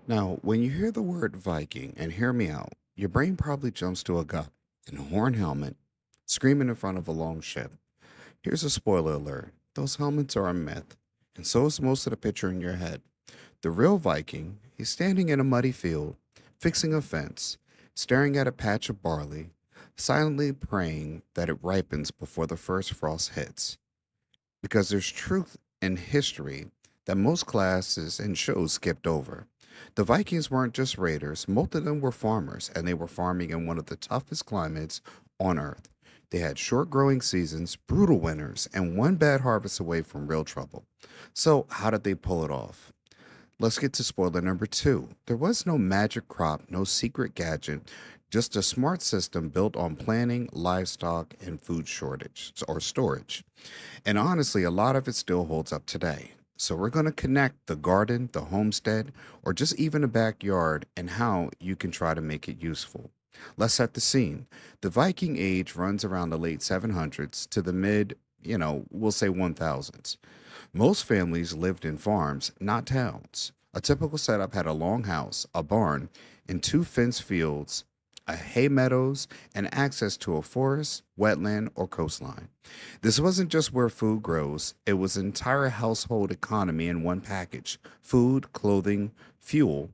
Now, when you hear the word Viking, and hear me out, your brain probably jumps to a guy in a horn helmet screaming in front of a long ship. Here's a spoiler alert: those helmets are a myth, and so is most of the picture in your head. The real Viking, he's standing in a muddy field, fixing a fence, staring at a patch of barley, silently praying that it ripens before the first frost hits. Because there's truth in history that most classes and shows skipped over. The Vikings weren't just raiders, most of them were farmers, and they were farming in one of the toughest climates on Earth. They had short growing seasons, brutal winters, and one bad harvest away from real trouble. So, how did they pull it off? Let's get to spoiler number two. There was no magic crop, no secret gadget, just a smart system built on planning, livestock, and food shortage or storage. And honestly, a lot of it still holds up today. So we're going to connect the garden, the homestead, or just even a backyard and how you can try to make it useful. Let's set the scene. The Viking Age runs around the late 700s to the mid, we'll say 1000s. Most families lived in farms, not towns. A typical setup had a long house, a barn, and two fenced fields, a hay meadows, and access to a forest, wetland, or coastline. This wasn't just where food grows, it was an entire household economy in one package: food, clothing, fuel,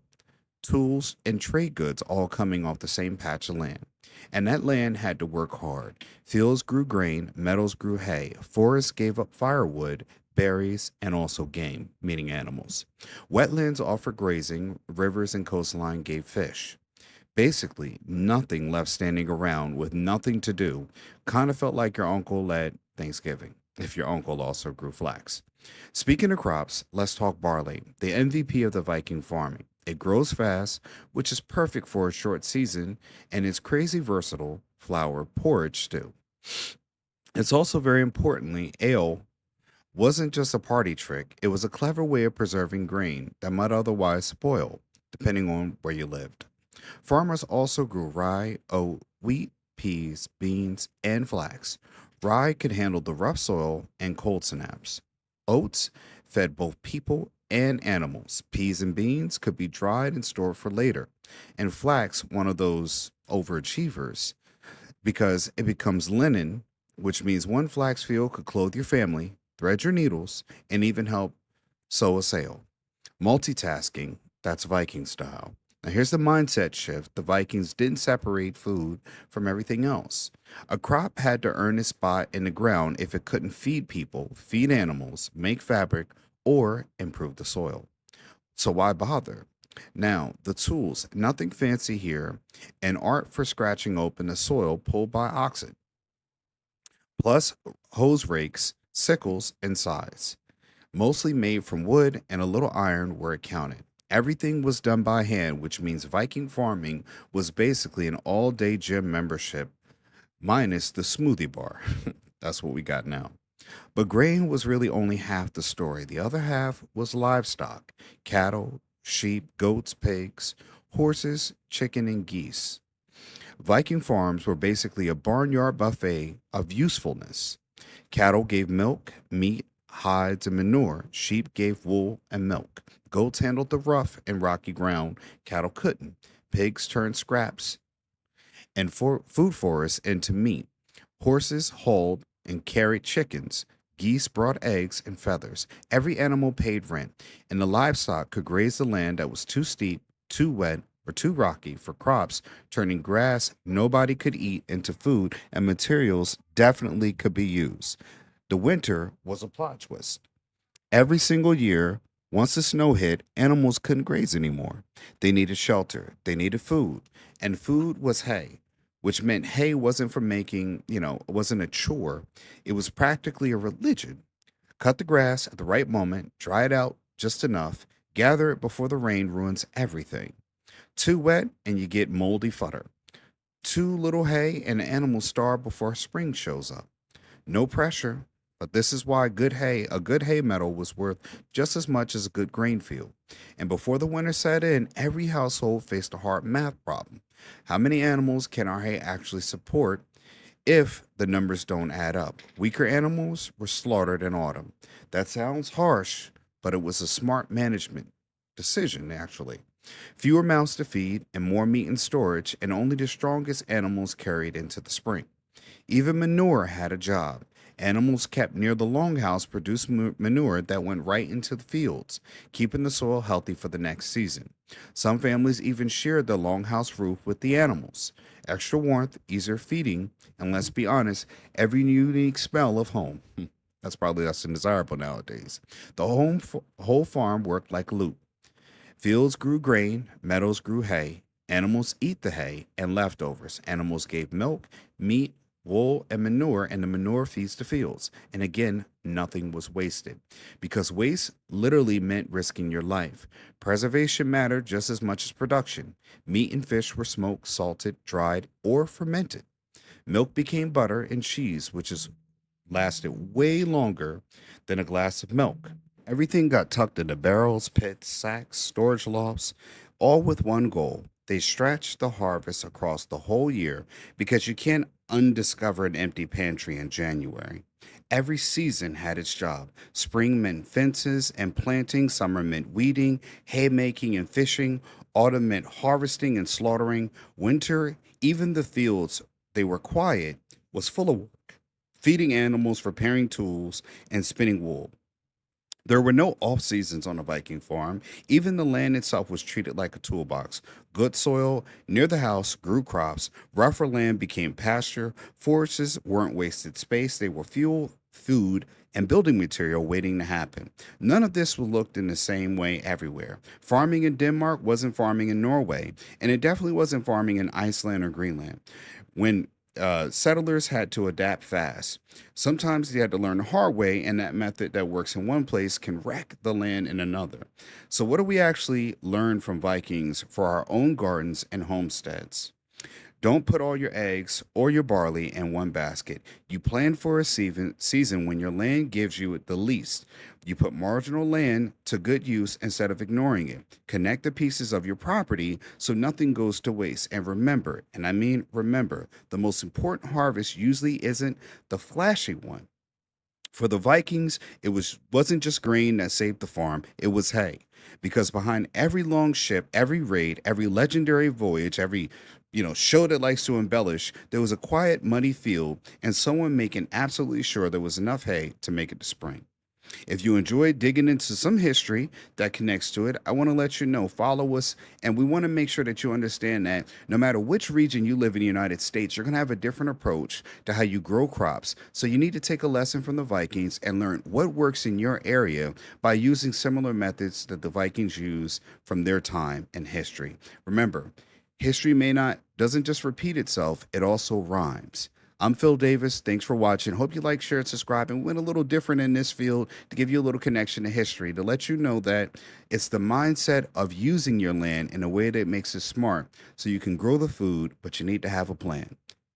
tools, and trade goods all coming off the same patch of land. And that land had to work hard. Fields grew grain, meadows grew hay, forests gave up firewood, berries, and also game, meaning animals. Wetlands offered grazing, rivers and coastline gave fish. Basically, nothing left standing around with nothing to do. Kind of felt like your uncle at Thanksgiving, if your uncle also grew flax. Speaking of crops, let's talk barley, the MVP of the Viking farming. It grows fast, which is perfect for a short season, and it's crazy versatile flour porridge stew. It's also very importantly, ale wasn't just a party trick, it was a clever way of preserving grain that might otherwise spoil, depending on where you lived. Farmers also grew rye, oat, wheat, peas, beans, and flax. Rye could handle the rough soil and cold snaps. Oats fed both people and animals. Peas and beans could be dried and stored for later. And flax, one of those overachievers, because it becomes linen, which means one flax field could clothe your family, thread your needles, and even help sew a sail. Multitasking, that's Viking style. Now, here's the mindset shift: the Vikings didn't separate food from everything else. A crop had to earn its spot in the ground if it couldn't feed people, feed animals, make fabric, or improve the soil. So, why bother? Now, the tools, nothing fancy here, an art for scratching open the soil pulled by oxen, plus hose rakes, sickles, and scythes, mostly made from wood and a little iron where it counted. Everything was done by hand, which means Viking farming was basically an all day gym membership, minus the smoothie bar. That's what we got now. But grain was really only half the story. The other half was livestock: cattle, sheep, goats, pigs, horses, chicken, and geese. Viking farms were basically a barnyard buffet of usefulness. Cattle gave milk, meat, hides, and manure. Sheep gave wool and milk. Goats handled the rough and rocky ground cattle couldn't. Pigs turned scraps and food forests into meat. Horses hauled and carried chickens. Geese brought eggs and feathers. Every animal paid rent, and the livestock could graze the land that was too steep, too wet, or too rocky for crops, turning grass nobody could eat into food, and materials definitely could be used. The winter was a plot twist. Every single year, once the snow hit, animals couldn't graze anymore. They needed shelter, they needed food, and food was hay, which meant hay wasn't for making, it wasn't a chore. It was practically a religion. Cut the grass at the right moment, dry it out just enough, gather it before the rain ruins everything. Too wet, and you get moldy fodder. Too little hay, and the animals starve before spring shows up. No pressure, but this is why a good hay meadow was worth just as much as a good grain field. And before the winter set in, every household faced a hard math problem. How many animals can our hay actually support if the numbers don't add up? Weaker animals were slaughtered in autumn. That sounds harsh, but it was a smart management decision, actually. Fewer mouths to feed and more meat in storage, and only the strongest animals carried into the spring. Even manure had a job. Animals kept near the longhouse produced manure that went right into the fields, keeping the soil healthy for the next season. Some families even shared the longhouse roof with the animals. Extra warmth, easier feeding, and let's be honest, every unique smell of home. That's probably less than desirable nowadays. The whole farm worked like a loop. Fields grew grain, meadows grew hay. Animals eat the hay and leftovers. Animals gave milk, meat, wool, and manure, and the manure feeds the fields. And again, nothing was wasted. Because waste literally meant risking your life. Preservation mattered just as much as production. Meat and fish were smoked, salted, dried, or fermented. Milk became butter and cheese, which is lasted way longer than a glass of milk. Everything got tucked into barrels, pits, sacks, storage lofts, all with one goal. They stretched the harvest across the whole year because you can't undiscover an empty pantry in January. Every season had its job. Spring meant fences and planting, summer meant weeding, haymaking and fishing, autumn meant harvesting and slaughtering, winter, even the fields, they were quiet, was full of work, feeding animals, repairing tools, and spinning wool. There were no off seasons on a Viking farm. Even the land itself was treated like a toolbox. Good soil near the house grew crops. Rougher land became pasture. Forests weren't wasted space. They were fuel, food, and building material waiting to happen. None of this was looked in the same way everywhere. Farming in Denmark wasn't farming in Norway, and it definitely wasn't farming in Iceland or Greenland. When settlers had to adapt fast. Sometimes they had to learn the hard way, and that method that works in one place can wreck the land in another. So, what do we actually learn from Vikings for our own gardens and homesteads? Don't put all your eggs or your barley in one basket. You plan for a season when your land gives you the least. You put marginal land to good use instead of ignoring it. Connect the pieces of your property so nothing goes to waste. And remember, and I mean remember, the most important harvest usually isn't the flashy one. For the Vikings, wasn't just grain that saved the farm, it was hay. Because behind every long ship, every raid, every legendary voyage, every show that likes to embellish, there was a quiet, muddy field and someone making absolutely sure there was enough hay to make it to spring. If you enjoy digging into some history that connects to it, I want to let you know, follow us, and we want to make sure that you understand that no matter which region you live in the United States, you're going to have a different approach to how you grow crops. So you need to take a lesson from the Vikings and learn what works in your area by using similar methods that the Vikings used from their time in history. Remember, history doesn't just repeat itself, it also rhymes. I'm Phil Davis. Thanks for watching. Hope you like, share, and subscribe. And went a little different in this field to give you a little connection to history, to let you know that it's the mindset of using your land in a way that makes it smart so you can grow the food, but you need to have a plan.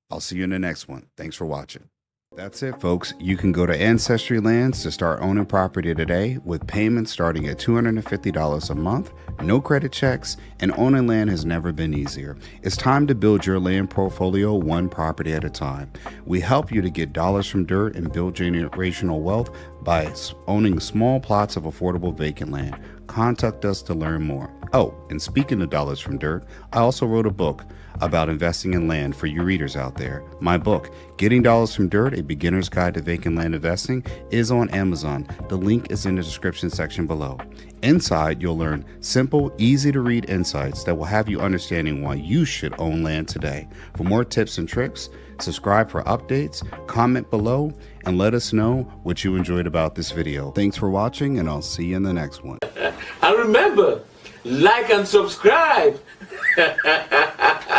I'll see you in the next one. Thanks for watching. That's it, folks. You can go to Ancestry Lands to start owning property today with payments starting at $250 a month, no credit checks, and owning land has never been easier. It's time to build your land portfolio one property at a time. We help you to get dollars from dirt and build generational wealth by owning small plots of affordable vacant land. Contact us to learn more. Oh, and speaking of dollars from dirt, I also wrote a book about investing in land for you readers out there. My book, Getting Dollars from Dirt, A Beginner's Guide to Vacant Land Investing, is on Amazon. The link is in the description section below. Inside, you'll learn simple, easy to read insights that will have you understanding why you should own land today. For more tips and tricks, subscribe for updates, comment below, and let us know what you enjoyed about this video. Thanks for watching, and I'll see you in the next one. And remember, like and subscribe.